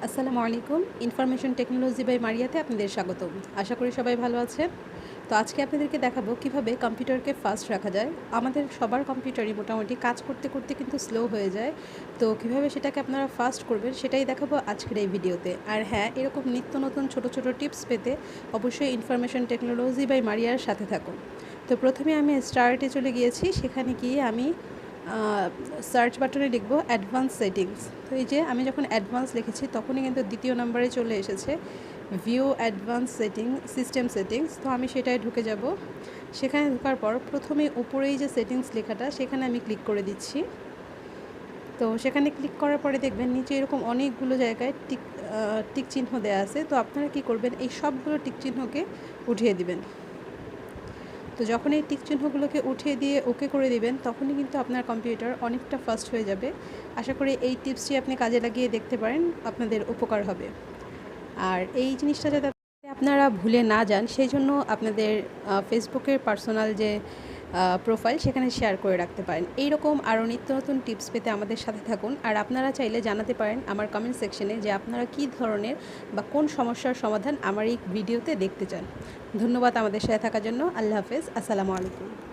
আসসালামু আলাইকুম। Information technology by মারিয়াতে আপনাদের স্বাগতম। আশা করি সবাই ভালো আছেন। তো আজকে আপনাদেরকে দেখাবো কিভাবে কম্পিউটারকে ফাস্ট রাখা যায়। আমাদের সবার কম্পিউটারই মোটামুটি কাজ করতে করতে কিন্তু স্লো হয়ে যায়। তো কিভাবে সেটাকে আপনারা ফাস্ট করবেন সেটাই দেখাবো আজকের এই ভিডিওতে। আর হ্যাঁ, এরকম নিত্য নতুন ছোট ছোট টিপস পেতে অবশ্যই ইনফরমেশন টেকনোলজি বাই মারিয়ার সাথে থাকুন। তো প্রথমে আমি স্টার্টে চলে গিয়েছি। সেখানে গিয়ে আমি সার্চ বাটনে লিখব অ্যাডভান্স সেটিংস। তো এই যে আমি যখন অ্যাডভান্স লিখেছি তখনই কিন্তু দ্বিতীয় নম্বরে চলে এসেছে ভিউ অ্যাডভান্স সিস্টেম সেটিংস। তো আমি সেটায় ঢুকে যাব। সেখানে ঢোকার পর প্রথমে উপরেই যে সেটিংস লেখাটা সেখানে আমি ক্লিক করে দিচ্ছি। তো সেখানে ক্লিক করার পরে দেখবেন নিচে এরকম অনেকগুলো জায়গায় টিক চিহ্ন দেওয়া আছে। তো আপনারা কি করবেন, এই সবগুলো টিক চিহ্নকে উঠিয়ে দিবেন। তো যখন এই টিক চিহ্নগুলোকে উঠিয়ে দিয়ে ওকে করে দিবেন তখনই কিন্তু আপনার কম্পিউটার অনেকটা ফাস্ট হয়ে যাবে। আশা করি এই টিপসটি আপনি কাজে লাগিয়ে দেখতে পারেন, আপনাদের উপকার হবে। আর এই জিনিসটা যাতে আপনারা ভুলে না যান সেই জন্য আপনাদের ফেসবুকের পার্সোনাল যে প্রোফাইল সেখানে শেয়ার করে রাখতে পারেন। এইরকম আরও নিত্য নতুন টিপস পেতে আমাদের সাথে থাকুন। আর আপনারা চাইলে জানাতে পারেন আমার কমেন্ট সেকশনে যে আপনারা কী ধরনের বা কোন সমস্যার সমাধান আমার এই ভিডিওতে দেখতে চান। ধন্যবাদ আমাদের সাথে থাকার জন্য। আল্লাহ হাফেজ। আসসালামু আলাইকুম।